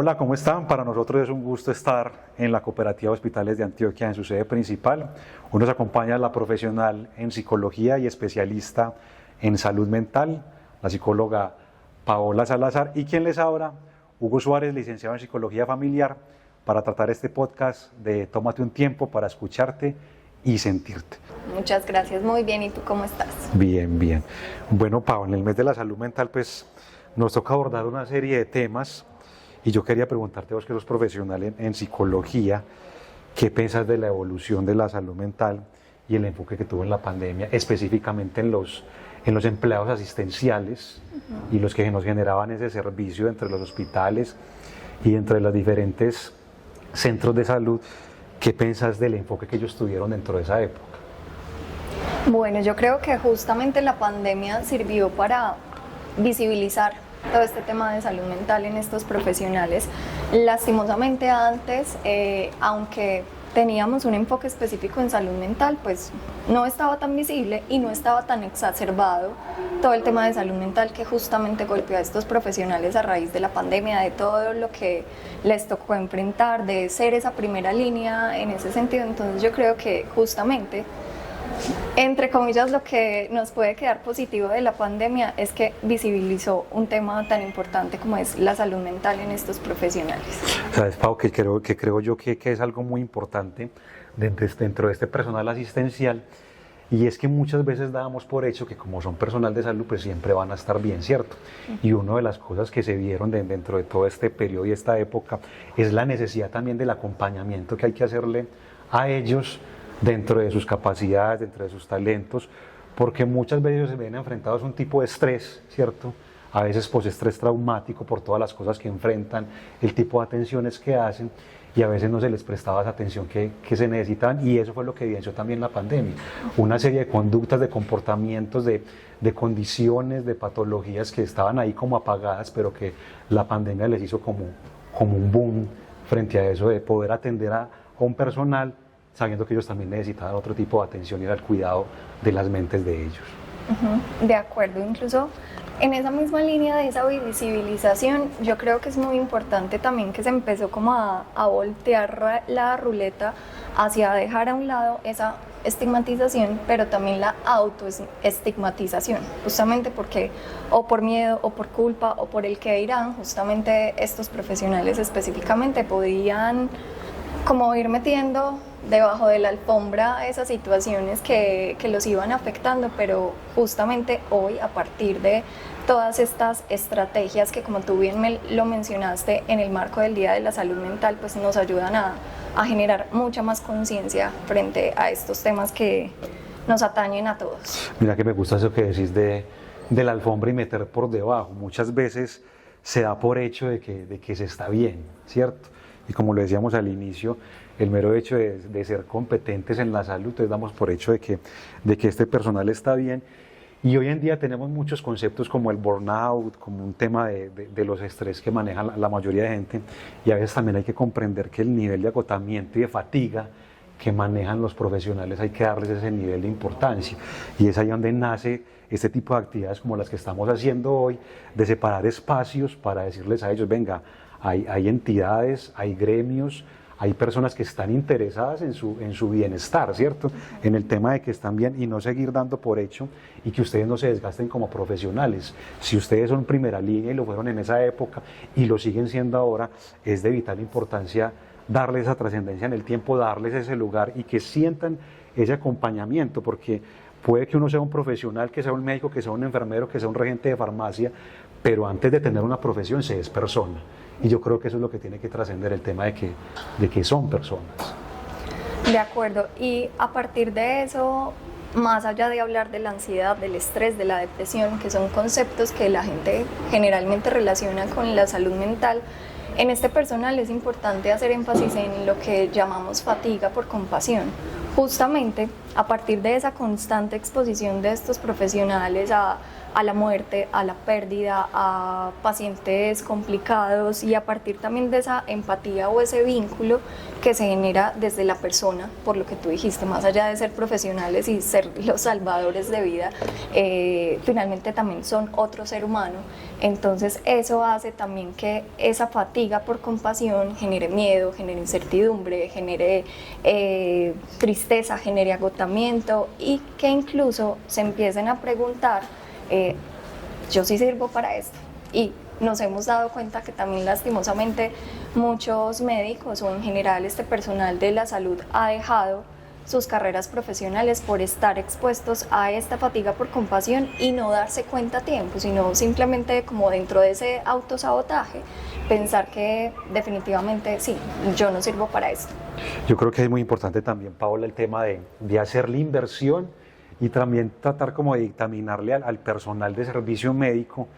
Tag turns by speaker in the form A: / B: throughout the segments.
A: Hola, ¿cómo están? Para nosotros es un gusto estar en la Cooperativa de Hospitales de Antioquia en su sede principal. Hoy nos acompaña la profesional en psicología y especialista en salud mental, la psicóloga Paola Salazar, y quien les habla, Hugo Suárez, licenciado en psicología familiar, para tratar este podcast de Tómate un tiempo para escucharte y sentirte.
B: Muchas gracias, muy bien. ¿Y tú cómo estás?
A: Bien, bien. Bueno, Pau, en el mes de la salud mental, pues nos toca abordar una serie de temas y yo quería preguntarte, vos que sos profesional en psicología, ¿qué piensas de la evolución de la salud mental y el enfoque que tuvo en la pandemia, específicamente en los empleados asistenciales y los que nos generaban ese servicio entre los hospitales y entre los diferentes centros de salud? ¿Qué piensas del enfoque que ellos tuvieron dentro de esa época?
B: Bueno, yo creo que justamente la pandemia sirvió para visibilizar todo este tema de salud mental en estos profesionales. Lastimosamente antes, aunque teníamos un enfoque específico en salud mental, pues no estaba tan visible y no estaba tan exacerbado todo el tema de salud mental que justamente golpeó a estos profesionales a raíz de la pandemia, de todo lo que les tocó enfrentar, de ser esa primera línea en ese sentido. Entonces yo creo que justamente, entre comillas, lo que nos puede quedar positivo de la pandemia es que visibilizó un tema tan importante como es la salud mental en estos profesionales.
A: Sabes, Pau, que creo yo que es algo muy importante dentro de este personal asistencial, y es que muchas veces dábamos por hecho que como son personal de salud, pues siempre van a estar bien, ¿cierto? Y una de las cosas que se vieron dentro de todo este periodo y esta época es la necesidad también del acompañamiento que hay que hacerle a ellos dentro de sus capacidades, dentro de sus talentos, porque muchas veces se ven enfrentados a un tipo de estrés, ¿cierto? A veces postestrés traumático por todas las cosas que enfrentan, el tipo de atenciones que hacen, y a veces no se les prestaba esa atención que se necesitaban, y eso fue lo que evidenció también la pandemia. Una serie de conductas, de comportamientos, de condiciones, de patologías que estaban ahí como apagadas, pero que la pandemia les hizo como un boom frente a eso, de poder atender a un personal sabiendo que ellos también necesitaban otro tipo de atención y era el cuidado de las mentes de ellos.
B: De acuerdo, incluso en esa misma línea de esa visibilización, yo creo que es muy importante también que se empezó como a voltear la ruleta hacia dejar a un lado esa estigmatización, pero también la autoestigmatización, justamente porque o por miedo o por culpa o por el que dirán, justamente estos profesionales específicamente podían como ir metiendo debajo de la alfombra esas situaciones que los iban afectando, pero justamente hoy, a partir de todas estas estrategias que, como tú bien lo mencionaste, en el marco del Día de la Salud Mental, pues nos ayudan a generar mucha más conciencia frente a estos temas que nos atañen a todos.
A: Mira que me gusta eso que decís de la alfombra y meter por debajo. Muchas veces se da por hecho de que se está bien, ¿cierto? Y como lo decíamos al inicio, el mero hecho de ser competentes en la salud, entonces damos por hecho de que este personal está bien. Y hoy en día tenemos muchos conceptos como el burnout, como un tema de los estrés que manejan la mayoría de gente, y a veces también hay que comprender que el nivel de agotamiento y de fatiga que manejan los profesionales hay que darles ese nivel de importancia, y es ahí donde nace este tipo de actividades como las que estamos haciendo hoy, de separar espacios para decirles a ellos, venga, hay entidades, hay gremios, hay personas que están interesadas en su bienestar, ¿cierto? En el tema de que están bien, y no seguir dando por hecho y que ustedes no se desgasten como profesionales. Si ustedes son primera línea y lo fueron en esa época y lo siguen siendo ahora, es de vital importancia darles esa trascendencia en el tiempo, darles ese lugar y que sientan ese acompañamiento, porque puede que uno sea un profesional, que sea un médico, que sea un enfermero, que sea un regente de farmacia, pero antes de tener una profesión se es persona. Y yo creo que eso es lo que tiene que trascender, el tema de que son personas.
B: De acuerdo, y a partir de eso, más allá de hablar de la ansiedad, del estrés, de la depresión, que son conceptos que la gente generalmente relaciona con la salud mental, en este personal es importante hacer énfasis en lo que llamamos fatiga por compasión. Justamente a partir de esa constante exposición de estos profesionales a a la muerte, a la pérdida, a pacientes complicados, y a partir también de esa empatía o ese vínculo que se genera desde la persona, por lo que tú dijiste, más allá de ser profesionales y ser los salvadores de vida, finalmente también son otro ser humano. Entonces eso hace también que esa fatiga por compasión genere miedo, genere incertidumbre, genere tristeza, genere agotamiento, y que incluso se empiecen a preguntar, yo sí sirvo para esto. Y nos hemos dado cuenta que también lastimosamente muchos médicos, o en general este personal de la salud, ha dejado sus carreras profesionales por estar expuestos a esta fatiga por compasión y no darse cuenta a tiempo, sino simplemente como dentro de ese autosabotaje pensar que definitivamente sí, yo no sirvo para esto.
A: Yo creo que es muy importante también, Paola, el tema de hacer la inversión y también tratar como de dictaminarle al personal de servicio médico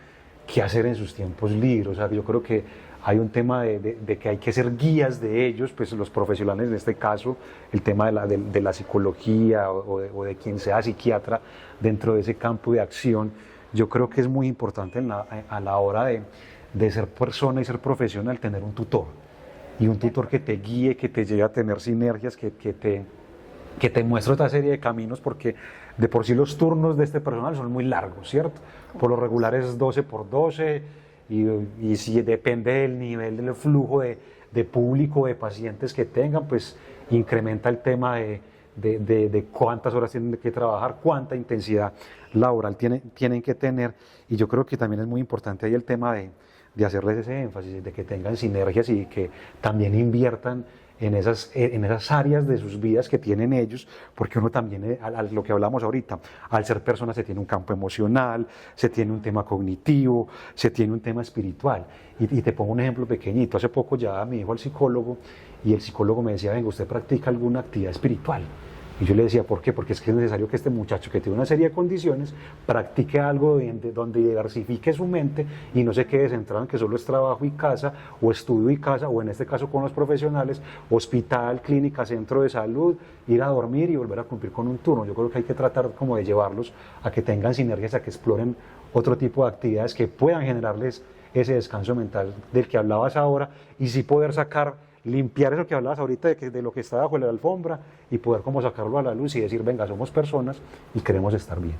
A: qué hacer en sus tiempos libres. O sea, yo creo que hay un tema de que hay que ser guías de ellos, pues los profesionales en este caso, el tema de la psicología o de quien sea psiquiatra dentro de ese campo de acción. Yo creo que es muy importante a la hora de ser persona y ser profesional tener un tutor, y un tutor que te guíe, que te lleve a tener sinergias, que te muestre otra serie de caminos, porque de por sí los turnos de este personal son muy largos, ¿cierto? Por lo regular es 12 por 12, y si depende del nivel del flujo de público, de pacientes que tengan, pues incrementa el tema de cuántas horas tienen que trabajar, cuánta intensidad laboral tienen que tener. Y yo creo que también es muy importante ahí el tema de hacerles ese énfasis, de que tengan sinergias y que también inviertan en esas áreas de sus vidas que tienen ellos, porque uno también, lo que hablamos ahorita, al ser persona se tiene un campo emocional, se tiene un tema cognitivo, se tiene un tema espiritual. Y te pongo un ejemplo pequeñito. Hace poco llevaba a mi hijo al psicólogo, y el psicólogo me decía, venga, ¿usted practica alguna actividad espiritual? Y yo le decía, ¿por qué? Porque es que es necesario que este muchacho, que tiene una serie de condiciones, practique algo donde diversifique su mente y no se quede centrado en que solo es trabajo y casa, o estudio y casa, o en este caso con los profesionales, hospital, clínica, centro de salud, ir a dormir y volver a cumplir con un turno. Yo creo que hay que tratar como de llevarlos a que tengan sinergias, a que exploren otro tipo de actividades que puedan generarles ese descanso mental del que hablabas ahora, y sí poder limpiar eso que hablabas ahorita de lo que está bajo la alfombra, y poder como sacarlo a la luz y decir, venga, somos personas y queremos estar bien.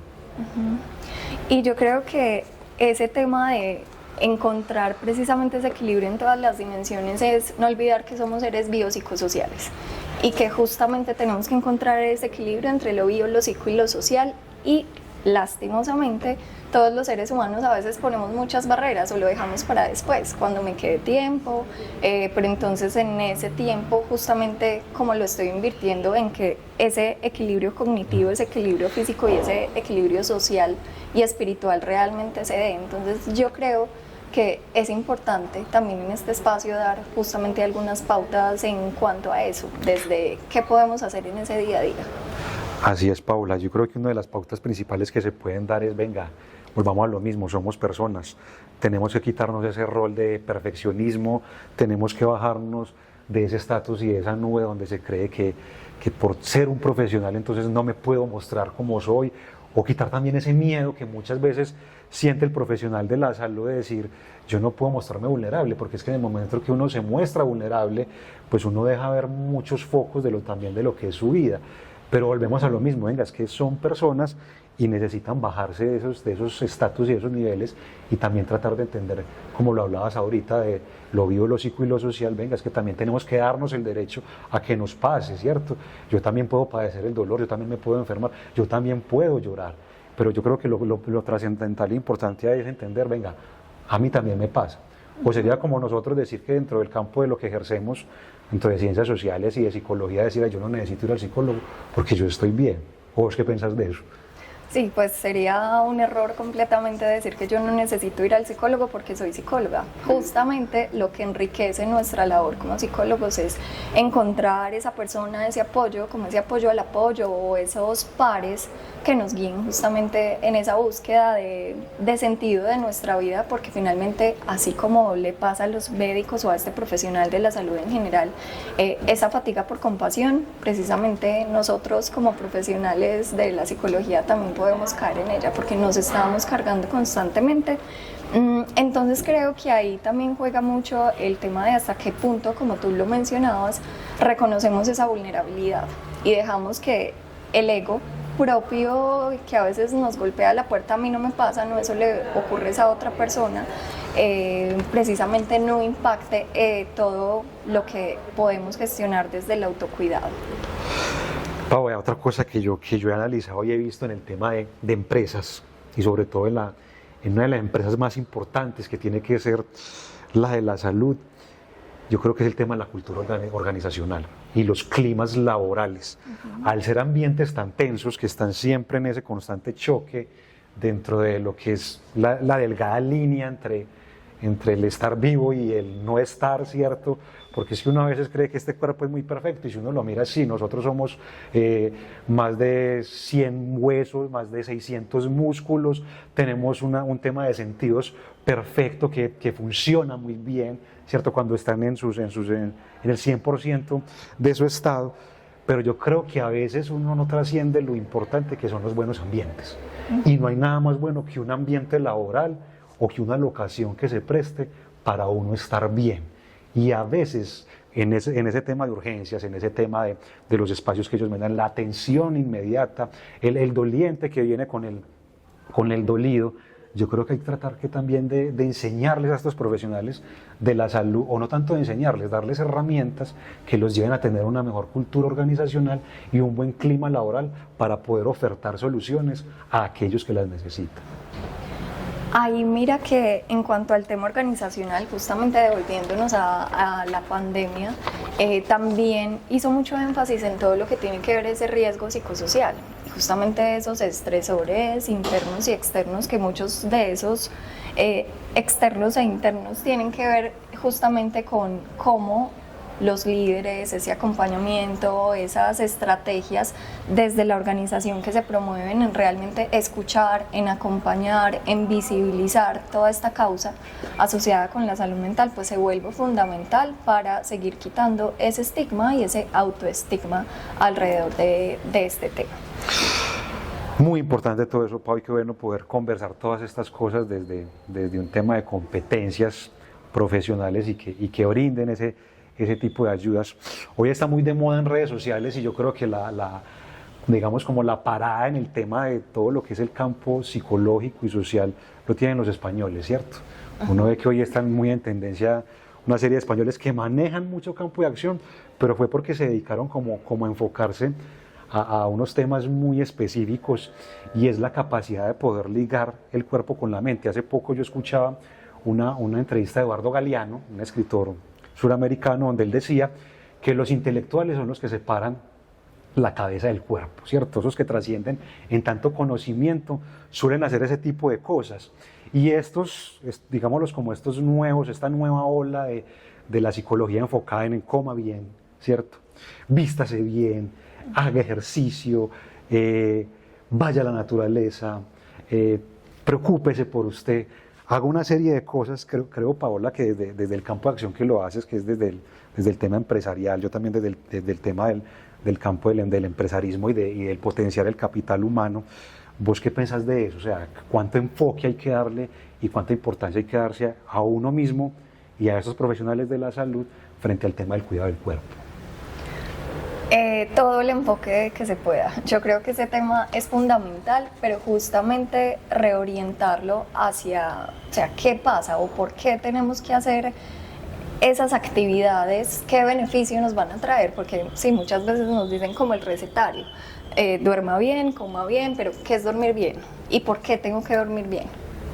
B: Y yo creo que ese tema de encontrar precisamente ese equilibrio en todas las dimensiones es no olvidar que somos seres biopsicosociales, y que justamente tenemos que encontrar ese equilibrio entre lo bio, lo psico y lo social. Y lastimosamente todos los seres humanos a veces ponemos muchas barreras o lo dejamos para después, cuando me quede tiempo, pero entonces en ese tiempo justamente como lo estoy invirtiendo en que ese equilibrio cognitivo, ese equilibrio físico y ese equilibrio social y espiritual realmente se dé. Entonces yo creo que es importante también en este espacio dar justamente algunas pautas en cuanto a eso, desde qué podemos hacer en ese día a día.
A: Así es, Paula. Yo creo que una de las pautas principales que se pueden dar es, venga, volvamos a lo mismo, somos personas, tenemos que quitarnos ese rol de perfeccionismo, tenemos que bajarnos de ese estatus y de esa nube donde se cree que por ser un profesional entonces no me puedo mostrar como soy, o quitar también ese miedo que muchas veces siente el profesional de la salud de decir, yo no puedo mostrarme vulnerable, porque es que en el momento que uno se muestra vulnerable, pues uno deja ver muchos focos también de lo que es su vida. Pero volvemos a lo mismo, venga, es que son personas y necesitan bajarse de esos estatus y de esos niveles, y también tratar de entender, como lo hablabas ahorita, de lo bio, lo psico y lo social. Venga, es que también tenemos que darnos el derecho a que nos pase, ¿cierto? Yo también puedo padecer el dolor, yo también me puedo enfermar, yo también puedo llorar, pero yo creo que lo trascendental e importante ahí es entender, venga, a mí también me pasa. O sería como nosotros decir que dentro del campo de lo que ejercemos, dentro de ciencias sociales y de psicología, decir, yo no necesito ir al psicólogo porque yo estoy bien. ¿O vos qué pensás de eso?
B: Sí, pues sería un error completamente decir que yo no necesito ir al psicólogo porque soy psicóloga. Justamente lo que enriquece nuestra labor como psicólogos es encontrar esa persona, ese apoyo, como ese apoyo al apoyo, o esos pares que nos guíen justamente en esa búsqueda de sentido de nuestra vida, porque finalmente, así como le pasa a los médicos o a este profesional de la salud en general, esa fatiga por compasión, precisamente nosotros como profesionales de la psicología también podemos caer en ella porque nos estamos cargando constantemente. Entonces creo que ahí también juega mucho el tema de hasta qué punto, como tú lo mencionabas, reconocemos esa vulnerabilidad y dejamos que el ego propio que a veces nos golpea la puerta, a mí no me pasa, no, eso le ocurre a esa otra persona, precisamente no impacte todo lo que podemos gestionar desde el autocuidado.
A: Pau, otra cosa que yo he analizado y he visto en el tema de empresas, y sobre todo en una de las empresas más importantes que tiene que ser la de la salud, yo creo que es el tema de la cultura organizacional y los climas laborales. Al ser ambientes tan tensos que están siempre en ese constante choque dentro de lo que es la delgada línea entre el estar vivo y el no estar, ¿cierto? Porque si uno a veces cree que este cuerpo es muy perfecto y si uno lo mira así, nosotros somos más de 100 huesos, más de 600 músculos, tenemos un tema de sentidos perfecto que funciona muy bien, ¿cierto? Cuando están en el 100% de su estado, pero yo creo que a veces uno no trasciende lo importante que son los buenos ambientes. Y no hay nada más bueno que un ambiente laboral o que una locación que se preste para uno estar bien. Y a veces en ese tema de urgencias, en ese tema de los espacios que ellos me dan, la atención inmediata, el doliente que viene con el dolido, yo creo que hay que tratar que también de enseñarles a estos profesionales de la salud, o no tanto de enseñarles, darles herramientas que los lleven a tener una mejor cultura organizacional y un buen clima laboral para poder ofertar soluciones a aquellos que las necesitan.
B: Ahí mira que en cuanto al tema organizacional, justamente devolviéndonos a la pandemia, también hizo mucho énfasis en todo lo que tiene que ver ese riesgo psicosocial. Y justamente esos estresores internos y externos, que muchos de esos externos e internos tienen que ver justamente con cómo los líderes, ese acompañamiento, esas estrategias desde la organización que se promueven en realmente escuchar, en acompañar, en visibilizar toda esta causa asociada con la salud mental, pues se vuelve fundamental para seguir quitando ese estigma y ese autoestigma alrededor de este tema.
A: Muy importante todo eso, Pau, y qué bueno poder conversar todas estas cosas desde un tema de competencias profesionales y que brinden ese tipo de ayudas. Hoy está muy de moda en redes sociales y yo creo que digamos como la parada en el tema de todo lo que es el campo psicológico y social lo tienen los españoles, ¿cierto? Uno ve que hoy están muy en tendencia una serie de españoles que manejan mucho campo de acción, pero fue porque se dedicaron como a enfocarse a unos temas muy específicos y es la capacidad de poder ligar el cuerpo con la mente. Hace poco yo escuchaba una entrevista de Eduardo Galeano, un escritor suramericano, donde él decía que los intelectuales son los que separan la cabeza del cuerpo, ¿cierto? Esos que trascienden en tanto conocimiento suelen hacer ese tipo de cosas. Y estos, digámoslos como estos nuevos, esta nueva ola de la psicología enfocada en coma bien, ¿cierto? Vístase bien, haga ejercicio, vaya a la naturaleza, preocúpese por usted. Hago una serie de cosas, creo Paola, que desde el campo de acción que lo haces, que es desde el tema empresarial, yo también desde el tema del campo del empresarismo y del potenciar el capital humano. ¿Vos qué pensás de eso? O sea, ¿cuánto enfoque hay que darle y cuánta importancia hay que darse a uno mismo y a esos profesionales de la salud frente al tema del cuidado del cuerpo?
B: Todo el enfoque que se pueda. Yo creo que ese tema es fundamental, pero justamente reorientarlo hacia, o sea, qué pasa o por qué tenemos que hacer esas actividades, qué beneficio nos van a traer, porque sí, muchas veces nos dicen como el recetario, duerma bien, coma bien, pero ¿qué es dormir bien? ¿Y por qué tengo que dormir bien?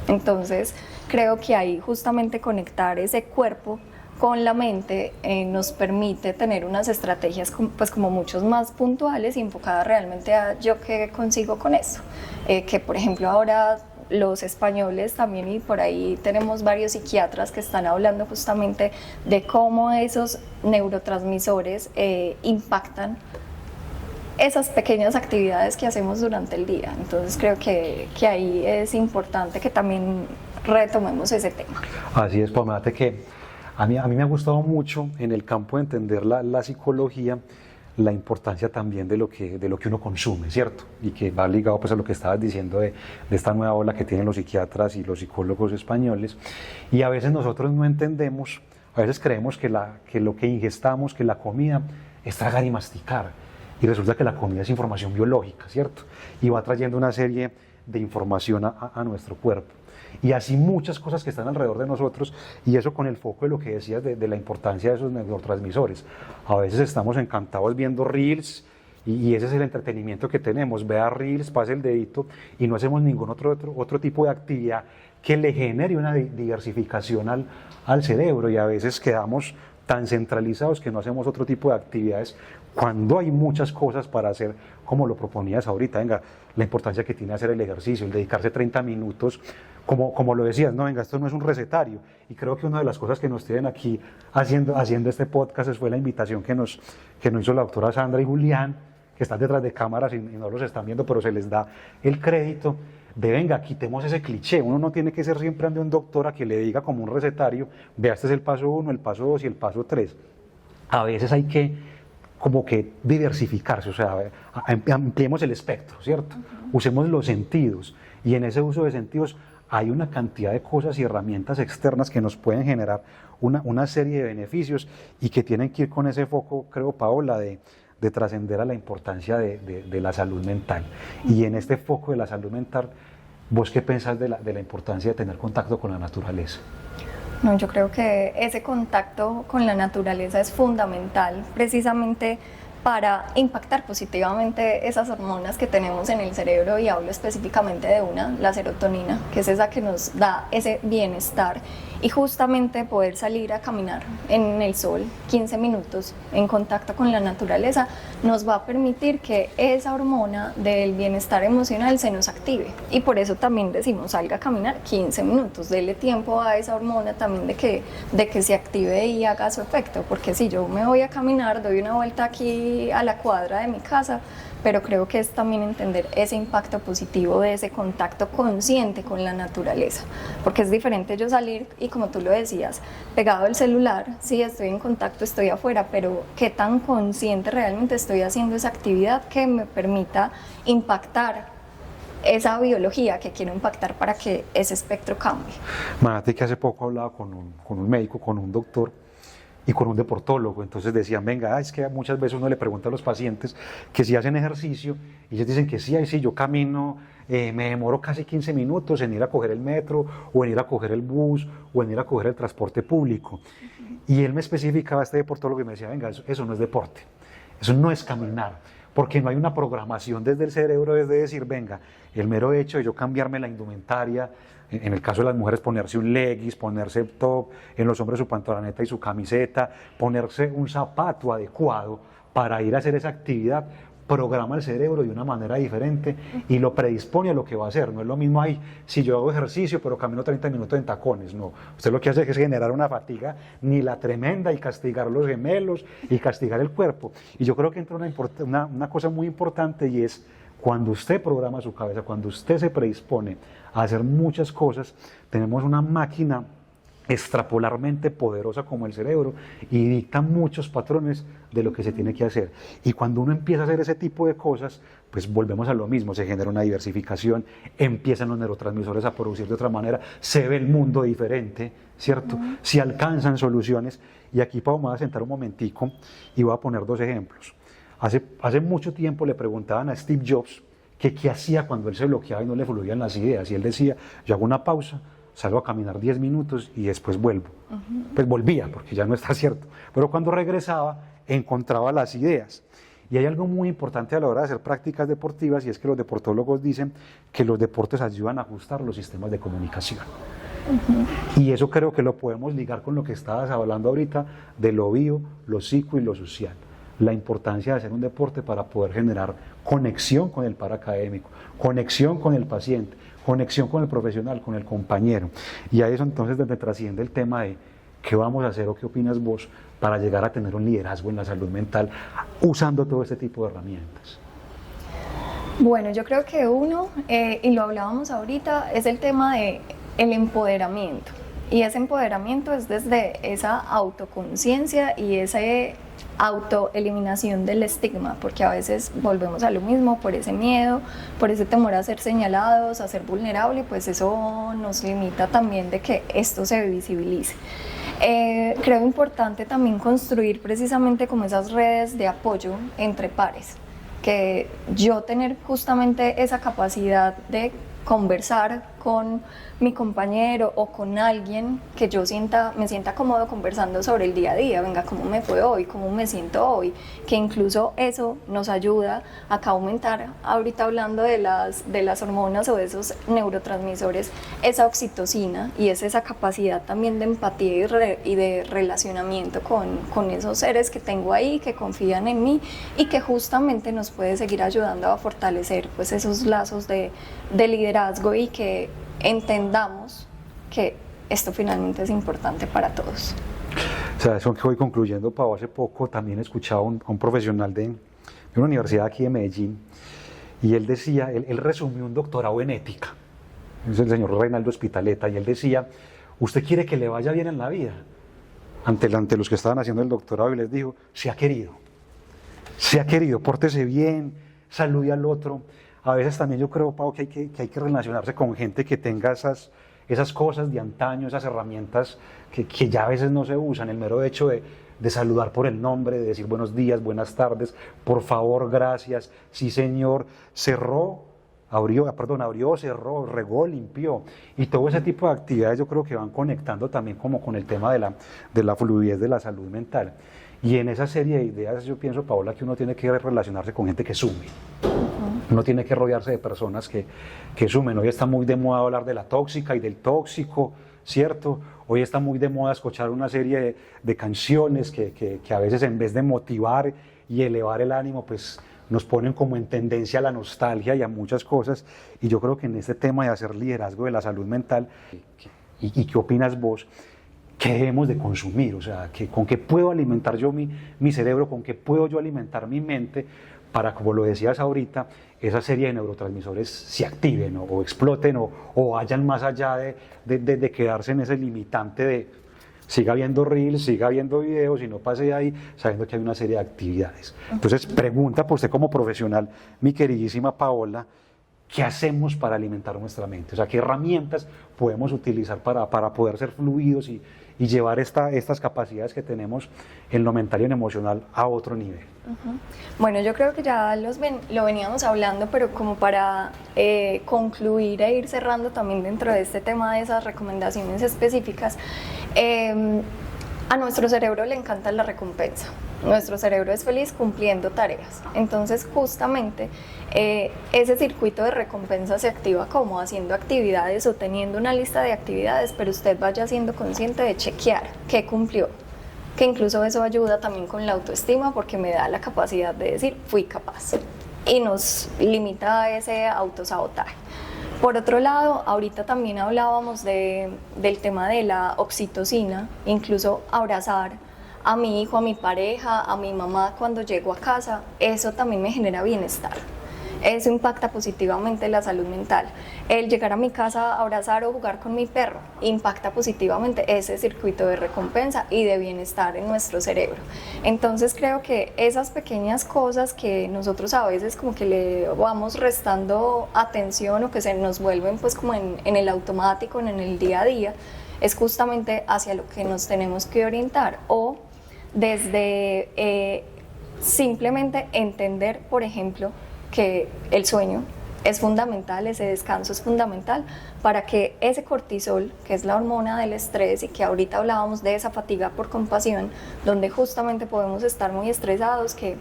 B: Entonces, creo que ahí justamente conectar ese cuerpo con la mente nos permite tener unas estrategias pues como muchos más puntuales y enfocadas realmente a yo qué consigo con eso. Que por ejemplo ahora los españoles también, y por ahí tenemos varios psiquiatras que están hablando justamente de cómo esos neurotransmisores impactan esas pequeñas actividades que hacemos durante el día. Entonces creo que ahí es importante que también retomemos ese tema.
A: Así es, Pamate, que a mí me ha gustado mucho en el campo de entender la psicología, la importancia también de lo que uno consume, ¿cierto? Y que va ligado pues a lo que estabas diciendo de esta nueva ola que tienen los psiquiatras y los psicólogos españoles. Y a veces nosotros no entendemos, a veces creemos que lo que ingestamos, que la comida es tragar y masticar. Y resulta que la comida es información biológica, ¿cierto? Y va trayendo una serie de información a nuestro cuerpo. Y así muchas cosas que están alrededor de nosotros, y eso con el foco de lo que decías de la importancia de esos neurotransmisores. A veces estamos encantados viendo reels, y ese es el entretenimiento que tenemos. Vea reels, pase el dedito, y no hacemos ningún otro tipo de actividad que le genere una diversificación al cerebro, y a veces quedamos tan centralizados que no hacemos otro tipo de actividades cuando hay muchas cosas para hacer, como lo proponías ahorita. Venga, la importancia que tiene hacer el ejercicio, el dedicarse 30 minutos, como lo decías, no, venga, esto no es un recetario, y creo que una de las cosas que nos tienen aquí haciendo este podcast fue la invitación que nos hizo la doctora Sandra y Julián, que están detrás de cámaras y no los están viendo, pero se les da el crédito de, venga, quitemos ese cliché. Uno no tiene que ser siempre un doctor a que le diga como un recetario, vea, este es el paso 1, el paso 2 y el paso 3. A veces hay que como que diversificarse, o sea, ampliemos el espectro, ¿cierto? Usemos los sentidos, y en ese uso de sentidos hay una cantidad de cosas y herramientas externas que nos pueden generar una serie de beneficios, y que tienen que ir con ese foco, creo, Paola, de trascender a la importancia de la salud mental. Y en este foco de la salud mental, ¿vos qué pensás de la importancia de tener contacto con la naturaleza?
B: No, yo creo que ese contacto con la naturaleza es fundamental, precisamente para impactar positivamente esas hormonas que tenemos en el cerebro, y hablo específicamente de una, la serotonina, que es esa que nos da ese bienestar, y justamente poder salir a caminar en el sol 15 minutos en contacto con la naturaleza nos va a permitir que esa hormona del bienestar emocional se nos active, y por eso también decimos salga a caminar 15 minutos, dele tiempo a esa hormona también de que se active y haga su efecto, porque si yo me voy a caminar, doy una vuelta aquí a la cuadra de mi casa, pero creo que es también entender ese impacto positivo de ese contacto consciente con la naturaleza, porque es diferente yo salir y, como tú lo decías, pegado al celular, sí, estoy en contacto, estoy afuera, pero qué tan consciente realmente estoy haciendo esa actividad que me permita impactar esa biología que quiero impactar para que ese espectro cambie.
A: Imagínate que hace poco hablaba con un médico, con un doctor y con un deportólogo. Entonces decían, venga, es que muchas veces uno le pregunta a los pacientes que si hacen ejercicio, y ellos dicen que sí, sí, yo camino, me demoro casi 15 minutos en ir a coger el metro, o en ir a coger el bus, o en ir a coger el transporte público. Y él me especificaba, este deportólogo, y me decía, venga, eso no es deporte, eso no es caminar, porque no hay una programación desde el cerebro, desde decir, venga, el mero hecho de yo cambiarme la indumentaria, en el caso de las mujeres ponerse un leggings, ponerse el top, en los hombres su pantaloneta y su camiseta, ponerse un zapato adecuado para ir a hacer esa actividad, programa el cerebro de una manera diferente y lo predispone a lo que va a hacer. No es lo mismo ahí, si yo hago ejercicio pero camino 30 minutos en tacones, no. Usted lo que hace es generar una fatiga ni la tremenda, y castigar los gemelos y castigar el cuerpo. Y yo creo que entra una cosa muy importante, y es cuando usted programa su cabeza, cuando usted se predispone a hacer muchas cosas, tenemos una máquina extrapolarmente poderosa como el cerebro, y dicta muchos patrones de lo que se tiene que hacer. Y cuando uno empieza a hacer ese tipo de cosas, pues volvemos a lo mismo, se genera una diversificación, empiezan los neurotransmisores a producir de otra manera, se ve el mundo diferente, ¿cierto? Se alcanzan soluciones. Y aquí, Pau, me voy a sentar un momentico y voy a poner dos ejemplos. Hace mucho tiempo le preguntaban a Steve Jobs que qué hacía cuando él se bloqueaba y no le fluían las ideas, y él decía, yo hago una pausa, salgo a caminar 10 minutos y después vuelvo. Pues volvía, porque ya no está cierto, pero cuando regresaba encontraba las ideas. Y hay algo muy importante a la hora de hacer prácticas deportivas, y es que los deportólogos dicen que los deportes ayudan a ajustar los sistemas de comunicación. Y eso creo que lo podemos ligar con lo que estabas hablando ahorita de lo bio, lo psico y lo social. La importancia de hacer un deporte para poder generar conexión con el paraacadémico, conexión con el paciente, conexión con el profesional, con el compañero. Y ahí es entonces donde trasciende el tema de qué vamos a hacer, o qué opinas vos, para llegar a tener un liderazgo en la salud mental usando todo este tipo de herramientas.
B: Bueno, yo creo que uno, y lo hablábamos ahorita, es el tema de el empoderamiento. Y ese empoderamiento es desde esa autoconciencia y esa autoeliminación del estigma, porque a veces volvemos a lo mismo por ese miedo, por ese temor a ser señalados, a ser vulnerable, pues eso nos limita también de que esto se visibilice. Creo importante también construir precisamente como esas redes de apoyo entre pares, que yo tener justamente esa capacidad de conversar con mi compañero o con alguien que yo me sienta cómodo conversando sobre el día a día, venga, cómo me fue hoy, cómo me siento hoy, que incluso eso nos ayuda a aumentar, ahorita hablando de las hormonas o de esos neurotransmisores, esa oxitocina, y es esa capacidad también de empatía y de relacionamiento con esos seres que tengo ahí, que confían en mí y que justamente nos puede seguir ayudando a fortalecer pues esos lazos de liderazgo y que entendamos que esto finalmente es importante para todos.
A: O sea, eso que voy concluyendo, Pau, hace poco también he escuchado a un profesional de una universidad aquí de Medellín, y él decía, él resumió un doctorado en ética, es el señor Reinaldo Spitaleta, y él decía, ¿usted quiere que le vaya bien en la vida? Ante los que estaban haciendo el doctorado, y les dijo, se ha querido, pórtese bien, salude al otro. A veces también yo creo, Pau, que hay que relacionarse con gente que tenga esas cosas de antaño, esas herramientas que ya a veces no se usan, el mero hecho de saludar por el nombre, de decir buenos días, buenas tardes, por favor, gracias, sí señor, abrió, cerró, regó, limpió, y todo ese tipo de actividades yo creo que van conectando también como con el tema de la fluidez de la salud mental. Y en esa serie de ideas yo pienso, Paola, que uno tiene que relacionarse con gente que sume. Uno tiene que rodearse de personas que sumen. Hoy está muy de moda hablar de la tóxica y del tóxico, ¿cierto? Hoy está muy de moda escuchar una serie de canciones que a veces en vez de motivar y elevar el ánimo, pues nos ponen como en tendencia a la nostalgia y a muchas cosas. Y yo creo que en este tema de hacer liderazgo de la salud mental, ¿y qué opinas vos? ¿Qué debemos de consumir? O sea, ¿con qué puedo alimentar yo mi cerebro? ¿Con qué puedo yo alimentar mi mente? Para, como lo decías ahorita, esa serie de neurotransmisores se activen o exploten o vayan más allá de quedarse en ese limitante de siga viendo reels, siga viendo videos y no pase de ahí, sabiendo que hay una serie de actividades. Entonces, pregunta por usted como profesional, mi queridísima Paola, ¿qué hacemos para alimentar nuestra mente? O sea, ¿qué herramientas podemos utilizar para poder ser fluidos y llevar estas capacidades que tenemos en lo mental y en lo emocional a otro nivel?
B: Bueno, yo creo que ya lo veníamos hablando, pero como para concluir e ir cerrando también dentro de este tema de esas recomendaciones específicas, a nuestro cerebro le encanta la recompensa. Nuestro cerebro es feliz cumpliendo tareas. Entonces, justamente, ese circuito de recompensa se activa como haciendo actividades o teniendo una lista de actividades, pero usted vaya siendo consciente de chequear qué cumplió. Que incluso eso ayuda también con la autoestima porque me da la capacidad de decir, fui capaz. Y nos limita a ese autosabotaje. Por otro lado, ahorita también hablábamos del tema de la oxitocina, incluso abrazar a mi hijo, a mi pareja, a mi mamá cuando llego a casa, eso también me genera bienestar. Eso impacta positivamente la salud mental. El llegar a mi casa a abrazar o jugar con mi perro impacta positivamente ese circuito de recompensa y de bienestar en nuestro cerebro. Entonces creo que esas pequeñas cosas que nosotros a veces como que le vamos restando atención o que se nos vuelven pues como en el automático, en el día a día, es justamente hacia lo que nos tenemos que orientar o desde simplemente entender, por ejemplo, que el sueño es fundamental, ese descanso es fundamental para que ese cortisol, que es la hormona del estrés y que ahorita hablábamos de esa fatiga por compasión, donde justamente podemos estar muy estresados, que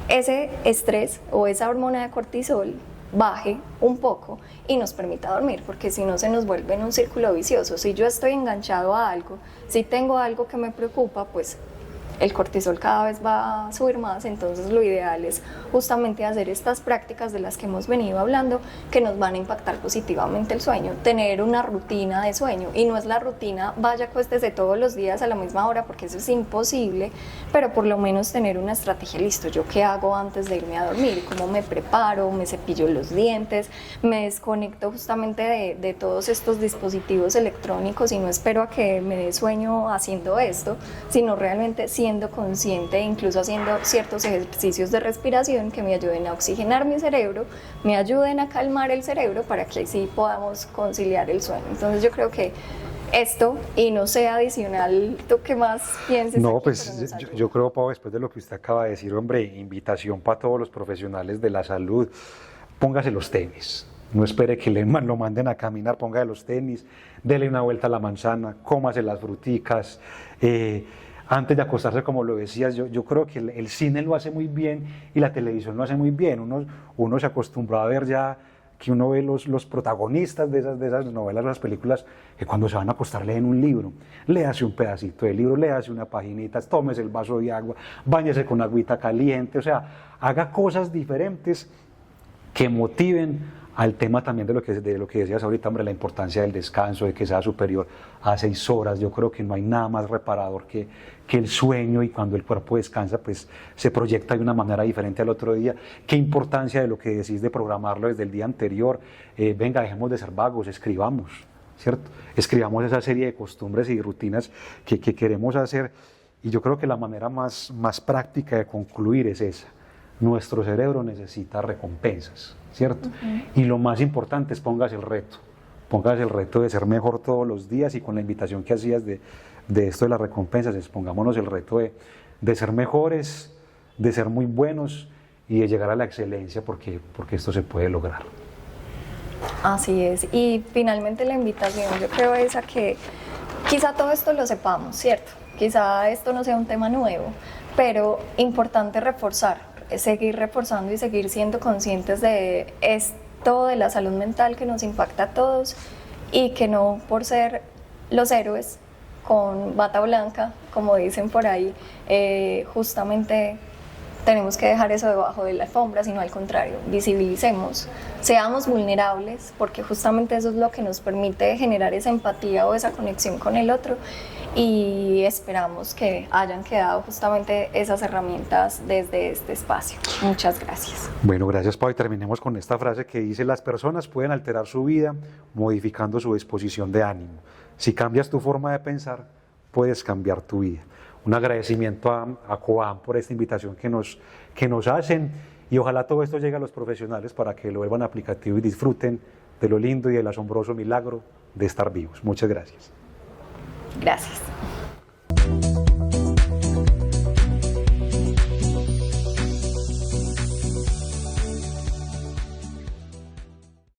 B: ese estrés o esa hormona de cortisol baje un poco y nos permita dormir, porque si no se nos vuelve en un círculo vicioso. Si yo estoy enganchado a algo, si tengo algo que me preocupa, pues el cortisol cada vez va a subir más, entonces lo ideal es justamente hacer estas prácticas de las que hemos venido hablando que nos van a impactar positivamente el sueño, tener una rutina de sueño, y no es la rutina vaya acuéstese todos los días a la misma hora porque eso es imposible, pero por lo menos tener una estrategia, listo, yo qué hago antes de irme a dormir, cómo me preparo, me cepillo los dientes, me desconecto justamente de todos estos dispositivos electrónicos y no espero a que me dé sueño haciendo esto, sino realmente siendo consciente, incluso haciendo ciertos ejercicios de respiración que me ayuden a oxigenar mi cerebro, me ayuden a calmar el cerebro para que así podamos conciliar el sueño. Entonces yo creo que esto, y no sé adicional, ¿tú qué más piensas?
A: No,
B: aquí,
A: pues yo creo, Pau, después de lo que usted acaba de decir, hombre, invitación para todos los profesionales de la salud, póngase los tenis. No espere que lo manden a caminar, póngase los tenis, dele una vuelta a la manzana, cómase las fruticas. Antes de acostarse, como lo decías, yo creo que el cine lo hace muy bien y la televisión lo hace muy bien. Uno se acostumbró a ver ya que uno ve los protagonistas de esas novelas, de esas películas, que cuando se van a acostar leen un libro, léase un pedacito de libro, léase una paginita, tómese el vaso de agua, báñese con agüita caliente, o sea, haga cosas diferentes que motiven al tema también de lo que decías ahorita, hombre, la importancia del descanso, de que sea superior a 6 horas. Yo creo que no hay nada más reparador que el sueño, y cuando el cuerpo descansa, pues se proyecta de una manera diferente al otro día. Qué importancia de lo que decís de programarlo desde el día anterior. Venga, dejemos de ser vagos, escribamos, ¿cierto? Escribamos esa serie de costumbres y rutinas que queremos hacer, y yo creo que la manera más práctica de concluir es esa. Nuestro cerebro necesita recompensas, ¿cierto? Y lo más importante es póngase el reto de ser mejor todos los días, y con la invitación que hacías de esto de las recompensas, pongámonos el reto de ser mejores, de ser muy buenos y de llegar a la excelencia, porque esto se puede lograr.
B: Así es, y finalmente la invitación yo creo es a que quizá todo esto lo sepamos, ¿cierto? Quizá esto no sea un tema nuevo, pero importante seguir reforzando y seguir siendo conscientes de esto de la salud mental que nos impacta a todos, y que no por ser los héroes con bata blanca, como dicen por ahí, justamente tenemos que dejar eso debajo de la alfombra, sino al contrario, visibilicemos, seamos vulnerables, porque justamente eso es lo que nos permite generar esa empatía o esa conexión con el otro, y esperamos que hayan quedado justamente esas herramientas desde este espacio. Muchas gracias.
A: Bueno, gracias, Pau, y terminemos con esta frase que dice: las personas pueden alterar su vida modificando su disposición de ánimo. Si cambias tu forma de pensar, puedes cambiar tu vida. Un agradecimiento a Coam por esta invitación que nos hacen, y ojalá todo esto llegue a los profesionales para que lo vuelvan aplicativo y disfruten de lo lindo y del asombroso milagro de estar vivos. Muchas gracias.
B: Gracias.